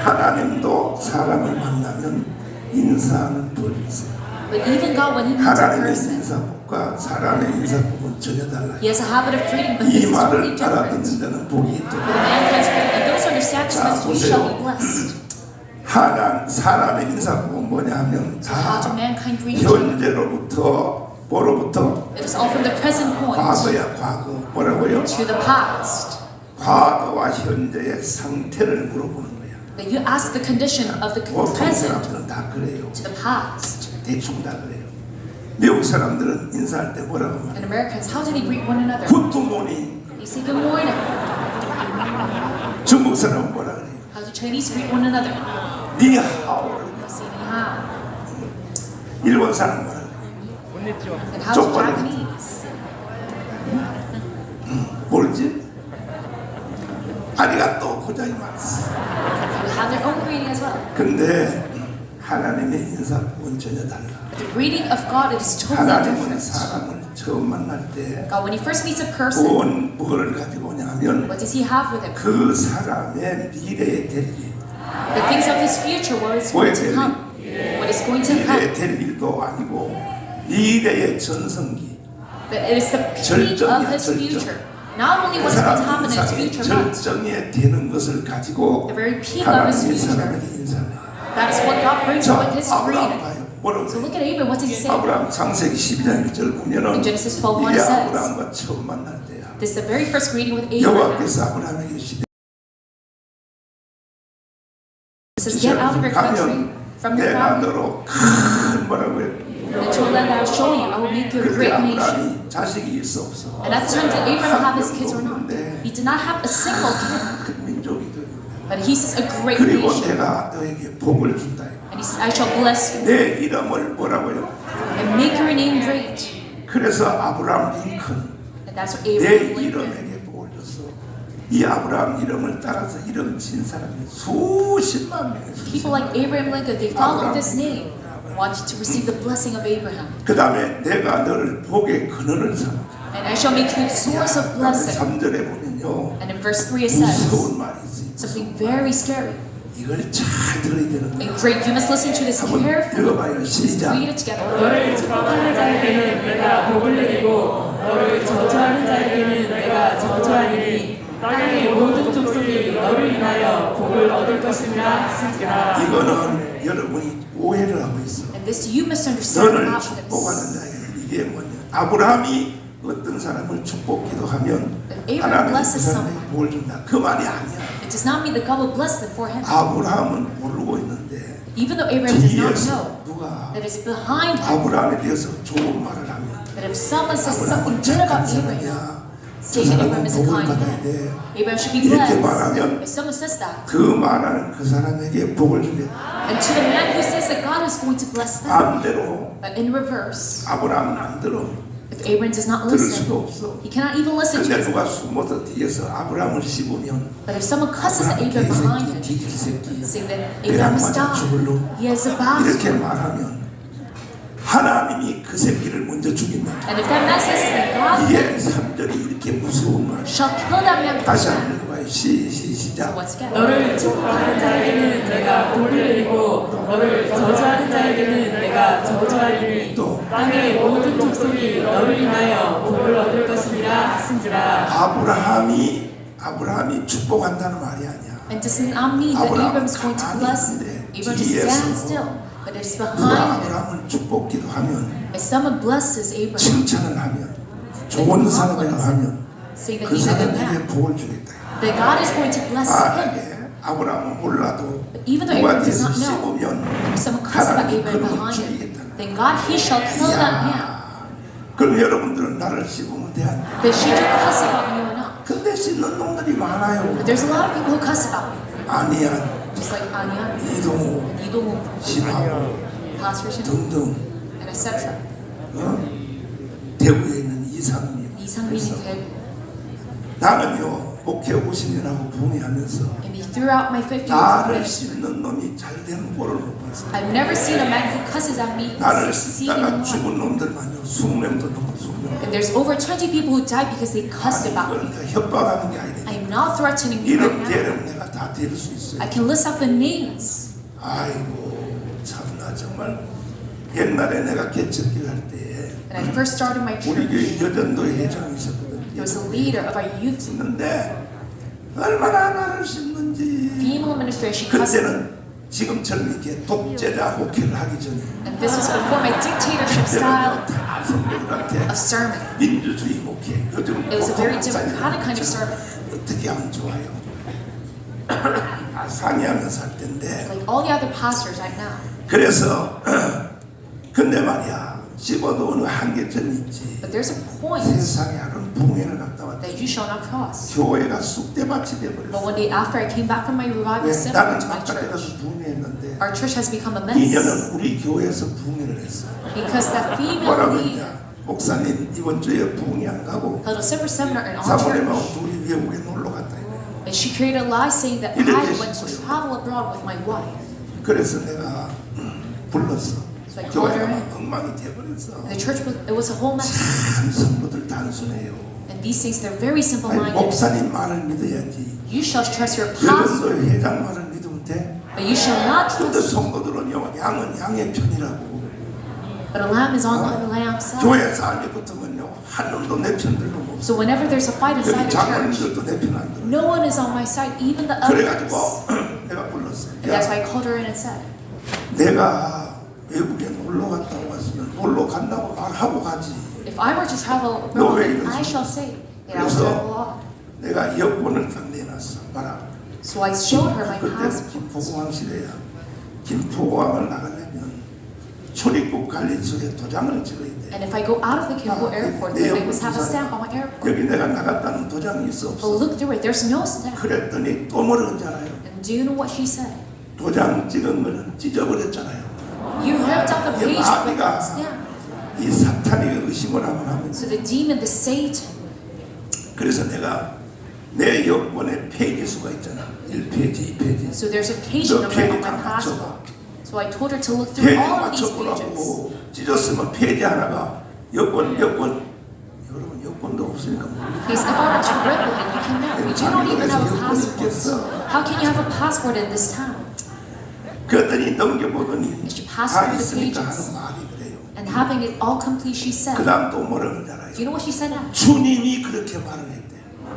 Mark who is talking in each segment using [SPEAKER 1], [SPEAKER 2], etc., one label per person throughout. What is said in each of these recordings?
[SPEAKER 1] 하나님도 사람을 만나면 인사하는 법이 있어요.
[SPEAKER 2] But even God, when He meets a
[SPEAKER 1] 하나님의
[SPEAKER 2] person,
[SPEAKER 1] 인사법과 사람의 인사법은 전혀 달라요.
[SPEAKER 2] He has a habit of greeting, but
[SPEAKER 1] 이
[SPEAKER 2] this is
[SPEAKER 1] 말을
[SPEAKER 2] totally different.
[SPEAKER 1] 알아듣는 데는 복이
[SPEAKER 2] The
[SPEAKER 1] 있다.
[SPEAKER 2] man translated, and those who understand this message, you shall be blessed.
[SPEAKER 1] 사람의 인사법은 뭐냐 하면
[SPEAKER 2] So how do
[SPEAKER 1] 다
[SPEAKER 2] mankind greet each other?
[SPEAKER 1] 현재로부터 뭐로부터?
[SPEAKER 2] It is all from the present point
[SPEAKER 1] 과거야 과거. 뭐라고요?
[SPEAKER 2] to the past.
[SPEAKER 1] 과거와 현재의 상태를 물어보는 거야.
[SPEAKER 2] That you ask the condition of the
[SPEAKER 1] 보통
[SPEAKER 2] present
[SPEAKER 1] 사람들은 다 그래요.
[SPEAKER 2] to the past.
[SPEAKER 1] 대충 다 그래요. 미국 사람들은 인사할 때 뭐라고 말해요?
[SPEAKER 2] And Americans, how do they greet one another?
[SPEAKER 1] 굿모닝.
[SPEAKER 2] They say good morning.
[SPEAKER 1] 중국 사람은 뭐라 그래요?
[SPEAKER 2] How do Chinese greet one another?
[SPEAKER 1] 니하오를.
[SPEAKER 2] They say ni hao.
[SPEAKER 1] 일본 사람 뭐라 그래요?
[SPEAKER 2] And how do Japanese?
[SPEAKER 1] 모르지? 아리가또 고자이마스.
[SPEAKER 2] They have their own greeting as well.
[SPEAKER 1] 근데 하나님의 인사법은 전혀 달라.
[SPEAKER 2] But the greeting of God is totally
[SPEAKER 1] 하나님은
[SPEAKER 2] different.
[SPEAKER 1] 사람을 처음 만날 때
[SPEAKER 2] God, when He first meets a person,
[SPEAKER 1] 뭐를 가지고 오냐 하면
[SPEAKER 2] what does He have with Him?
[SPEAKER 1] 그 사람의 미래에 될 일,
[SPEAKER 2] The things of His future, what is going to come, what is going to
[SPEAKER 1] 미래에
[SPEAKER 2] come.
[SPEAKER 1] 될 일도 아니고 미래의 전성기.
[SPEAKER 2] But it is the peak of His future. Not only
[SPEAKER 1] 그
[SPEAKER 2] what is going to
[SPEAKER 1] 사람
[SPEAKER 2] happen in His
[SPEAKER 1] 인생의
[SPEAKER 2] future, but
[SPEAKER 1] 절정에 되는 것을 가지고
[SPEAKER 2] the very peak of His
[SPEAKER 1] 하나님이
[SPEAKER 2] future.
[SPEAKER 1] 사람에게 인사를 해요.
[SPEAKER 2] That is what God brings
[SPEAKER 1] 자,
[SPEAKER 2] with His
[SPEAKER 1] 아브라함
[SPEAKER 2] greeting.
[SPEAKER 1] 봐요. 뭐라고
[SPEAKER 2] So
[SPEAKER 1] 그래요?
[SPEAKER 2] look at Abraham. What did he say?
[SPEAKER 1] 아브라함 창세기 12장 1절 보면은
[SPEAKER 2] In Genesis 12:1
[SPEAKER 1] 이게
[SPEAKER 2] it says,
[SPEAKER 1] 아브라함과 처음 만날 때야.
[SPEAKER 2] This is the very first greeting with Abraham.
[SPEAKER 1] 여호와께서 아브라함에게 이르시되
[SPEAKER 2] It says, get out of your country, from your
[SPEAKER 1] 내가
[SPEAKER 2] family,
[SPEAKER 1] 너로 큰 뭐라고요?
[SPEAKER 2] into a land that I will show you. I will make you a
[SPEAKER 1] 그때
[SPEAKER 2] great nation.
[SPEAKER 1] 아브라함이 자식이 있어 없어.
[SPEAKER 2] And at the time, did Abraham have his kids or not? He did not have a single kid.
[SPEAKER 1] 큰 민족이 되고.
[SPEAKER 2] But he says, a great
[SPEAKER 1] 그리고
[SPEAKER 2] nation.
[SPEAKER 1] 내가 너에게 복을 준다.
[SPEAKER 2] And he says, I shall bless you
[SPEAKER 1] 내 이름을 뭐라고요?
[SPEAKER 2] and make your name great.
[SPEAKER 1] 그래서 아브라함 링컨
[SPEAKER 2] And that's what
[SPEAKER 1] 내
[SPEAKER 2] Abraham Lincoln.
[SPEAKER 1] 이름에게 복을 줬어. 이 아브라함 이름을 따라서 이름 진 사람이 수십만 명이
[SPEAKER 2] People like Abraham Lincoln, they followed this name, wanted to receive the blessing of Abraham.
[SPEAKER 1] 그 다음에 내가 너를 복의 근원을 삼아.
[SPEAKER 2] And I shall make you the source of blessing.
[SPEAKER 1] 3절에 보면요
[SPEAKER 2] And in verse 3 it says
[SPEAKER 1] 무서운 말이 있어요.
[SPEAKER 2] something very scary.
[SPEAKER 1] 이걸 잘 들어야 되는 거야.
[SPEAKER 2] And great, you must listen to this
[SPEAKER 1] 한번
[SPEAKER 2] carefully.
[SPEAKER 1] 읽어봐요.
[SPEAKER 2] Let's
[SPEAKER 1] 시작.
[SPEAKER 2] read it together.
[SPEAKER 3] 너를 축복하는 자에게는 내가 복을 내리고 너를 저주하는 자에게는 내가 저주하리니 땅의 모든 족속이 너를 인하여 복을 얻을 것이라 하시니라.
[SPEAKER 1] 이거는 여러분이 오해를 하고 있어.
[SPEAKER 2] And this you misunderstand
[SPEAKER 1] 너를
[SPEAKER 2] about
[SPEAKER 1] 축복하는
[SPEAKER 2] this.
[SPEAKER 1] 자에게는 이게 뭐냐? 아브라함이 어떤 사람을 축복기도 하면
[SPEAKER 2] Abraham
[SPEAKER 1] 하나님이 그
[SPEAKER 2] blesses
[SPEAKER 1] 사람에게 복을 준다. 그 말이 아니야.
[SPEAKER 2] It does not mean that God will bless them for him.
[SPEAKER 1] 아브라함은 모르고 있는데
[SPEAKER 2] Even though Abraham does not
[SPEAKER 1] 뒤에서
[SPEAKER 2] know
[SPEAKER 1] 누가
[SPEAKER 2] that it's behind him,
[SPEAKER 1] 아브라함에 대해서 좋은 말을 하면
[SPEAKER 2] that if someone says
[SPEAKER 1] 아브라함은
[SPEAKER 2] something good
[SPEAKER 1] 착한
[SPEAKER 2] about Abraham,
[SPEAKER 1] 사람이야. 저
[SPEAKER 2] saying that Abraham
[SPEAKER 1] 사람은
[SPEAKER 2] is a
[SPEAKER 1] 복을
[SPEAKER 2] kind
[SPEAKER 1] 받아야
[SPEAKER 2] man,
[SPEAKER 1] 돼.
[SPEAKER 2] Abraham should be
[SPEAKER 1] 이렇게
[SPEAKER 2] blessed.
[SPEAKER 1] 말하면
[SPEAKER 2] If someone says that,
[SPEAKER 1] 그 말하는 그 사람에게 복을 주겠다.
[SPEAKER 2] and to the man who says that God is going to bless them,
[SPEAKER 1] 반대로
[SPEAKER 2] but in reverse,
[SPEAKER 1] 아브라함은 안 들어.
[SPEAKER 2] if Abraham does not
[SPEAKER 1] 들을
[SPEAKER 2] listen,
[SPEAKER 1] 수도 없어.
[SPEAKER 2] he cannot even listen to
[SPEAKER 1] 근데
[SPEAKER 2] it.
[SPEAKER 1] 누가 숨어서 뒤에서 아브라함을 씹으면
[SPEAKER 2] But if someone cusses at Abraham behind him,
[SPEAKER 1] 뒤질 새끼
[SPEAKER 2] saying that
[SPEAKER 1] 내랑
[SPEAKER 2] Abraham is
[SPEAKER 1] 맞아 죽을
[SPEAKER 2] dying,
[SPEAKER 1] 놈
[SPEAKER 2] he is about
[SPEAKER 1] 이렇게
[SPEAKER 2] to,
[SPEAKER 1] 말하면 하나님이 그 새끼를 먼저 죽인다.
[SPEAKER 2] and if that man says that God
[SPEAKER 1] 이게 3절이 이렇게 무서운 말.
[SPEAKER 2] shall kill that man for
[SPEAKER 1] 다시
[SPEAKER 2] that.
[SPEAKER 1] 한번 읽어봐요. 시작.
[SPEAKER 2] Once again,
[SPEAKER 3] 너를 축복하는 자에게는 내가 복을 내리고 너를 저주하는 자에게는 내가 저주하리니
[SPEAKER 1] 또
[SPEAKER 3] 땅의 모든 족속이 너를 인하여 복을 얻을 것이니라 하신지라.
[SPEAKER 1] 아브라함이 축복한다는 말이 아니야.
[SPEAKER 2] and does not mean that Abraham is going to bless him. Abraham just stands still, but it is
[SPEAKER 1] 누가
[SPEAKER 2] behind him.
[SPEAKER 1] 아브라함을 축복기도 하면
[SPEAKER 2] If someone blesses Abraham,
[SPEAKER 1] 칭찬을 하면 좋은 사람이라고 하면
[SPEAKER 2] saying that
[SPEAKER 1] 그
[SPEAKER 2] he's a good
[SPEAKER 1] 사람에게
[SPEAKER 2] man,
[SPEAKER 1] 복을 주겠다.
[SPEAKER 2] that God is going to bless him.
[SPEAKER 1] 만약에 아브라함은 몰라도
[SPEAKER 2] Even though
[SPEAKER 1] 누가
[SPEAKER 2] Abraham does
[SPEAKER 1] 뒤에서
[SPEAKER 2] not know,
[SPEAKER 1] 씹으면
[SPEAKER 2] if someone cusses about
[SPEAKER 1] 하나님이
[SPEAKER 2] Abraham
[SPEAKER 1] 그놈을
[SPEAKER 2] behind him,
[SPEAKER 1] 죽이겠다는
[SPEAKER 2] then God, he shall kill that man.
[SPEAKER 1] 그럼 여러분들은 나를 씹으면 돼? 안 돼?
[SPEAKER 2] But should you cuss about me or not?
[SPEAKER 1] 근데 씹는 놈들이 많아요.
[SPEAKER 2] But there's a lot of people who cuss about me.
[SPEAKER 1] 아니야,
[SPEAKER 2] Just like Anya,
[SPEAKER 1] 이동호,
[SPEAKER 2] Idomu,
[SPEAKER 1] 심하고
[SPEAKER 2] Pastor Shin,
[SPEAKER 1] 등등.
[SPEAKER 2] and etc.
[SPEAKER 1] 대구에 있는 이상민.
[SPEAKER 2] 이상민이 되고
[SPEAKER 1] 나는요 목회 50년하고 부흥하면서
[SPEAKER 2] And throughout my 50 years of
[SPEAKER 1] 나를
[SPEAKER 2] ministry,
[SPEAKER 1] 씹는 놈이 잘 되는 꼴을 못 봤어.
[SPEAKER 2] I've never seen a man who cusses at me
[SPEAKER 1] 나를
[SPEAKER 2] succeeding
[SPEAKER 1] 씹다가
[SPEAKER 2] in life.
[SPEAKER 1] 죽은 놈들만요. 20명도 넘어 20명.
[SPEAKER 2] And there's over 20 people who died because they cussed about me.
[SPEAKER 1] 그러니까 협박하는 게 아니라
[SPEAKER 2] I am not threatening you
[SPEAKER 1] 이름
[SPEAKER 2] right now.
[SPEAKER 1] 대름 내가 다 데릴 수 있어요.
[SPEAKER 2] I can list out the names.
[SPEAKER 1] 아이고 참나 정말 옛날에 내가 개척교회 할 때
[SPEAKER 2] When I first started my
[SPEAKER 1] 우리
[SPEAKER 2] church,
[SPEAKER 1] 교회 여전도회 회장이 있었거든요.
[SPEAKER 2] there was a leader of our youth team,
[SPEAKER 1] 있는데 얼마나 나를 씹는지.
[SPEAKER 2] female administration cussed me.
[SPEAKER 1] 그때는 지금처럼 이렇게 독재자 목회를 하기 전에
[SPEAKER 2] And this was before my dictatorship style
[SPEAKER 1] 그때는 다 성도들한테
[SPEAKER 2] of sermon.
[SPEAKER 1] 민주주의 목회 요즘
[SPEAKER 2] It was a very
[SPEAKER 1] 보통
[SPEAKER 2] democratic kind of sermon.
[SPEAKER 1] 어떻게 하면 좋아요? 다 상의하면서 할 텐데
[SPEAKER 2] Like all the other pastors right now.
[SPEAKER 1] 그래서 근데 말이야 씹어도 어느 한계점이 있지.
[SPEAKER 2] But there's a point
[SPEAKER 1] 세상에 하는 붕해를 갔다 왔다.
[SPEAKER 2] that you shall not cross.
[SPEAKER 1] 교회가 쑥대밭이
[SPEAKER 2] But
[SPEAKER 1] 돼버렸어.
[SPEAKER 2] one day after I came back from my revival
[SPEAKER 1] 왜?
[SPEAKER 2] center
[SPEAKER 1] 나는
[SPEAKER 2] to my
[SPEAKER 1] 바깥에
[SPEAKER 2] church,
[SPEAKER 1] 가서 붕해했는데
[SPEAKER 2] our church has become a mess.
[SPEAKER 1] 이년은 우리 교회에서 붕해를 했어.
[SPEAKER 2] Because that female
[SPEAKER 1] 뭐라고
[SPEAKER 2] leader
[SPEAKER 1] 했냐? 목사님 이번 주에 붕해 안 가고
[SPEAKER 2] held a separate seminar in our
[SPEAKER 1] 사모님하고
[SPEAKER 2] church.
[SPEAKER 1] 둘이 외국에 놀러 갔다 이거.
[SPEAKER 2] And she created a lie saying that
[SPEAKER 1] 이렇게
[SPEAKER 2] I went to
[SPEAKER 1] 했어요.
[SPEAKER 2] travel abroad with my wife.
[SPEAKER 1] 그래서 내가 불렀어.
[SPEAKER 2] So I called her
[SPEAKER 1] 교회가
[SPEAKER 2] in.
[SPEAKER 1] 막 엉망이 돼버렸어.
[SPEAKER 2] And the church was, it was a whole mess.
[SPEAKER 1] 참 성도들 단순해요.
[SPEAKER 2] And these things, they're very
[SPEAKER 1] 아니,
[SPEAKER 2] simple-minded.
[SPEAKER 1] 목사님 말을 믿어야지.
[SPEAKER 2] You shall trust your pastor,
[SPEAKER 1] 여전도 회장 말을 믿으면 돼.
[SPEAKER 2] but you shall not
[SPEAKER 1] 근데
[SPEAKER 2] trust.
[SPEAKER 1] 성도들은요 양은 양의 편이라고.
[SPEAKER 2] But a lamb is on the lamb's side.
[SPEAKER 1] 교회 싸움이 붙으면요 한 놈도 내 편 들고 없어.
[SPEAKER 2] So whenever there's a fight
[SPEAKER 1] 여기
[SPEAKER 2] inside the church,
[SPEAKER 1] 장로님들도 내 편 안 들어.
[SPEAKER 2] no one is on my side, even the elders.
[SPEAKER 1] 그래가지고 내가 불렀어.
[SPEAKER 2] And that's
[SPEAKER 1] 야,
[SPEAKER 2] why I called her in and said,
[SPEAKER 1] 내가 외국에 놀러 갔다고 왔으면 놀러 간다고 말하고 가지.
[SPEAKER 2] if I were to travel
[SPEAKER 1] No
[SPEAKER 2] abroad,
[SPEAKER 1] way,
[SPEAKER 2] then I
[SPEAKER 1] 그래서-
[SPEAKER 2] shall say that I will travel abroad.
[SPEAKER 1] 내가 여권을 딱 내놨어. 봐라.
[SPEAKER 2] So I showed her my
[SPEAKER 1] 그때는
[SPEAKER 2] passport.
[SPEAKER 1] 김포공항 시대야. 김포공항을 나가려면 출입국 관리소에 도장을 찍어야 돼.
[SPEAKER 2] And if I go out of the Kimpo airport, then I must have a stamp on my airport.
[SPEAKER 1] 여기 내가 나갔다는 도장이 있어
[SPEAKER 2] But
[SPEAKER 1] 없어.
[SPEAKER 2] look through it, there's no stamp.
[SPEAKER 1] 그랬더니 또 뭐라고 하잖아요.
[SPEAKER 2] And do you know what she said?
[SPEAKER 1] 도장 찍은 거는 찢어버렸잖아요.
[SPEAKER 2] You ripped out the page with
[SPEAKER 1] 마귀가
[SPEAKER 2] that stamp.
[SPEAKER 1] 이 사탄이 의심을 하면
[SPEAKER 2] So the demon, the Satan,
[SPEAKER 1] 그래서 내가 내 여권에 페이지 수가 있잖아. 1페이지, 2페이지.
[SPEAKER 2] so there's a page
[SPEAKER 1] 너
[SPEAKER 2] number
[SPEAKER 1] 페이지
[SPEAKER 2] on my
[SPEAKER 1] 다 맞춰봐.
[SPEAKER 2] passport. So I told her to look through
[SPEAKER 1] 페이지
[SPEAKER 2] all of these pages.
[SPEAKER 1] 맞춰보라고 찢었으면 페이지 하나가 여권 여러분 여권도 없으니까 모르겠어.
[SPEAKER 2] Because if I were to rip with it, you cannot. You don't even have a
[SPEAKER 1] 여권이
[SPEAKER 2] passport.
[SPEAKER 1] 있겠어.
[SPEAKER 2] How can you have a passport in this town?
[SPEAKER 1] 그랬더니 넘겨보더니
[SPEAKER 2] And she passed
[SPEAKER 1] 다
[SPEAKER 2] through the
[SPEAKER 1] 있으니까
[SPEAKER 2] pages.
[SPEAKER 1] 하는 말이 그래요.
[SPEAKER 2] And having it all complete, she
[SPEAKER 1] 그
[SPEAKER 2] said,
[SPEAKER 1] 다음 또 뭐라고
[SPEAKER 2] do you
[SPEAKER 1] 하잖아요.
[SPEAKER 2] know what she said now?
[SPEAKER 1] 주님이 그렇게 말을 했대.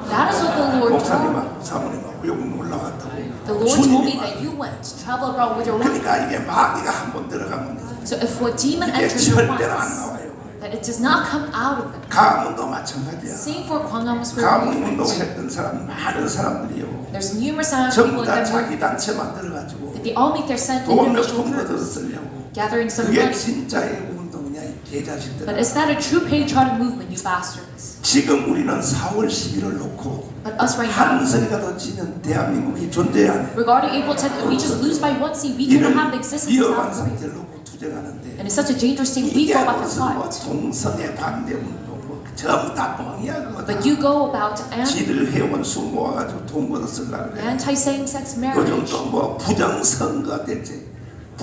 [SPEAKER 2] That is what the Lord told me.
[SPEAKER 1] 목사님하고 사모님하고 여기 올라갔다고.
[SPEAKER 2] The Lord told me
[SPEAKER 1] 주님이
[SPEAKER 2] that you went to travel abroad with your wife.
[SPEAKER 1] 그러니까 이게 마귀가 한 번 들어가면
[SPEAKER 2] So if a demon
[SPEAKER 1] 이게
[SPEAKER 2] enters your
[SPEAKER 1] 절대로 안
[SPEAKER 2] once,
[SPEAKER 1] 나와요.
[SPEAKER 2] that it does not come out of them.
[SPEAKER 1] 가문도 마찬가지야.
[SPEAKER 2] Same for Kwangham Spirit.
[SPEAKER 1] 가문 운동했던 사람 많은 사람들이요.
[SPEAKER 2] There's numerous amount of
[SPEAKER 1] 전부
[SPEAKER 2] people in
[SPEAKER 1] 다
[SPEAKER 2] that
[SPEAKER 1] 자기 단체 만들어가지고
[SPEAKER 2] that they all make their set
[SPEAKER 1] 돈 몇
[SPEAKER 2] individual
[SPEAKER 1] 푼 걷어
[SPEAKER 2] groups,
[SPEAKER 1] 쓰려고.
[SPEAKER 2] gathering some
[SPEAKER 1] 그게
[SPEAKER 2] money.
[SPEAKER 1] 진짜 애국 운동이냐 이 개자식들.
[SPEAKER 2] But it's not a true patriotic movement, you bastards.
[SPEAKER 1] 지금 우리는 4월 10일을 놓고
[SPEAKER 2] But us right now,
[SPEAKER 1] 한 선이라도 지면 대한민국이 존재 안 해.
[SPEAKER 2] regarding April 10th, if we just lose by one seat, we
[SPEAKER 1] 이런
[SPEAKER 2] cannot have the existence of
[SPEAKER 1] 위험한
[SPEAKER 2] South Korea.
[SPEAKER 1] 상태를 놓고 투쟁하는데
[SPEAKER 2] And it's such a dangerous thing, we
[SPEAKER 1] 이게
[SPEAKER 2] go about the
[SPEAKER 1] 무슨 뭐
[SPEAKER 2] fight.
[SPEAKER 1] 동성애 반대 운동 뭐 전부 다 뻥이야 그거 다.
[SPEAKER 2] But you go about
[SPEAKER 1] 지들 회원 수 모아가지고 돈 벌어 쓰려고 그래.
[SPEAKER 2] anti-same-sex
[SPEAKER 1] 요즘
[SPEAKER 2] marriage.
[SPEAKER 1] 또 뭐 부정선거 대체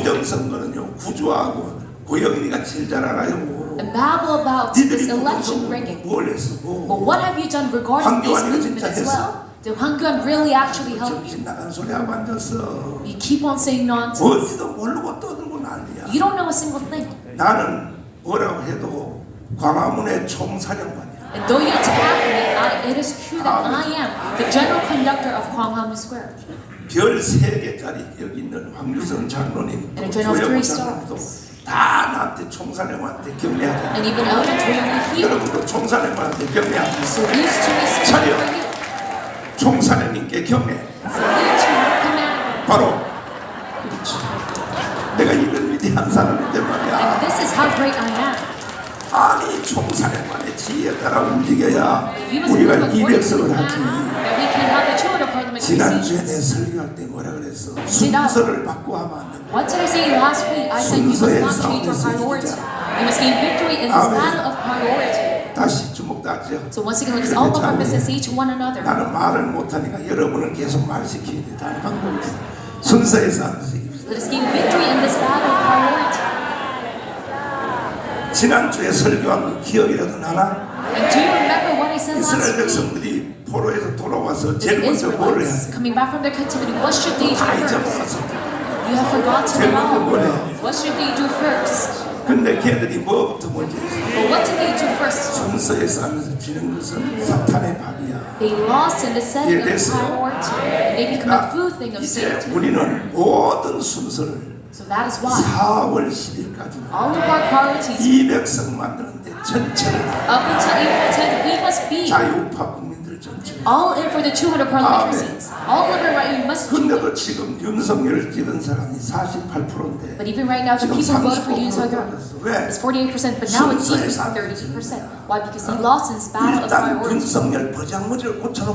[SPEAKER 1] 부정선거는요 구조하고 고영이가 제일 잘 알아요.
[SPEAKER 2] And babble about this
[SPEAKER 1] 니들이
[SPEAKER 2] election
[SPEAKER 1] 부정선거
[SPEAKER 2] rigging.
[SPEAKER 1] 뭘 했어 뭐.
[SPEAKER 2] But what have you done regarding this
[SPEAKER 1] 황교안이가
[SPEAKER 2] movement
[SPEAKER 1] 진짜
[SPEAKER 2] as
[SPEAKER 1] 했어?
[SPEAKER 2] well? Did Hwang Kyun really actually help you?
[SPEAKER 1] 정신 나간 소리 하고 앉았어.
[SPEAKER 2] You keep on saying nonsense.
[SPEAKER 1] 뭔지도 모르고 떠들고 난리야.
[SPEAKER 2] You don't know a single thing.
[SPEAKER 1] 나는 뭐라고 해도 광화문의 총사령관이야.
[SPEAKER 2] And though you attack me, it is true that I am the general conductor of Kwangham Square.
[SPEAKER 1] 별 3개짜리 여기 있는 황유선 장로님,
[SPEAKER 2] And a general of
[SPEAKER 1] 조영호
[SPEAKER 2] 3
[SPEAKER 1] 장로님도
[SPEAKER 2] stars.
[SPEAKER 1] 다 나한테 총사령관한테 경례하자.
[SPEAKER 2] And even Elder Joyong here.
[SPEAKER 1] 여러분도 총사령관한테 경례하자.
[SPEAKER 2] Salutes to me,
[SPEAKER 1] 차려.
[SPEAKER 2] stand for you.
[SPEAKER 1] 총사령님께 경례.
[SPEAKER 2] Salute to your commander.
[SPEAKER 1] 바로 내가 이런 위대한 사람인데 말이야.
[SPEAKER 2] And this is how great I am.
[SPEAKER 1] 아니 총사령관의 지혜에 따라 움직여야
[SPEAKER 2] You must
[SPEAKER 1] 우리가
[SPEAKER 2] move according to
[SPEAKER 1] 200석을
[SPEAKER 2] the
[SPEAKER 1] 하지.
[SPEAKER 2] plan that we can have the children parliament
[SPEAKER 1] 지난주에 내
[SPEAKER 2] seats.
[SPEAKER 1] 설교할 때 뭐라 그랬어? 순서를 바꾸어 하면 안 된다.
[SPEAKER 2] What did I say last week? I said you must not change your
[SPEAKER 1] 순서에
[SPEAKER 2] priority.
[SPEAKER 1] 싸움에서
[SPEAKER 2] You must gain victory in this
[SPEAKER 1] 아멘.
[SPEAKER 2] battle of priority.
[SPEAKER 1] 다시 좀 주목하죠.
[SPEAKER 2] So once again, let us all look our business say to one another.
[SPEAKER 1] 나는 말을 못하니까 여러분을 계속 말시켜야 돼. 다른 방법이 없어. 순서에서 하면서
[SPEAKER 2] Let us gain victory in this battle of priority.
[SPEAKER 1] 지난주에 설교한 거 기억이라도 나나?
[SPEAKER 2] And do you remember what I said
[SPEAKER 1] 이스라엘
[SPEAKER 2] last week?
[SPEAKER 1] 백성들이 포로에서 돌아와서
[SPEAKER 2] The
[SPEAKER 1] 제일 먼저 뭘 해야
[SPEAKER 2] Israelites
[SPEAKER 1] 돼?
[SPEAKER 2] coming back from their captivity, what should they do
[SPEAKER 1] 다
[SPEAKER 2] first?
[SPEAKER 1] 잊어먹었어.
[SPEAKER 2] You have forgotten
[SPEAKER 1] 제일
[SPEAKER 2] it
[SPEAKER 1] 먼저
[SPEAKER 2] all.
[SPEAKER 1] 뭘 해야 돼?
[SPEAKER 2] What should they do first?
[SPEAKER 1] 근데 걔들이 뭐부터 먼저 했어?
[SPEAKER 2] But what did they do first?
[SPEAKER 1] 순서에서 하면서 지는 것은 사탄의 밥이야.
[SPEAKER 2] They lost in the setting of
[SPEAKER 1] 됐어요.
[SPEAKER 2] priority. And they become a food thing of
[SPEAKER 1] 이제
[SPEAKER 2] Satan.
[SPEAKER 1] 우리는 모든 순서를
[SPEAKER 2] So that is why
[SPEAKER 1] 4월 10일까지
[SPEAKER 2] all of our priorities
[SPEAKER 1] 200성 만드는데 전체를
[SPEAKER 2] up until April 10th, we must be
[SPEAKER 1] 자유파 국민들 전체.
[SPEAKER 2] all in for the 200 parliamentary seats. All of it right, you must do it.
[SPEAKER 1] 근데도 지금 윤석열을 찍은 사람이 48%인데
[SPEAKER 2] But even right now, the
[SPEAKER 1] 지금
[SPEAKER 2] people who voted for Yoon
[SPEAKER 1] 35%
[SPEAKER 2] Suk-yeol
[SPEAKER 1] 받았어. 왜?
[SPEAKER 2] is 48%, but now it's decreased to 32%. Why? Because he lost in his battle of
[SPEAKER 1] 일단
[SPEAKER 2] priority.
[SPEAKER 1] 윤석열 버장머리를 고쳐놓고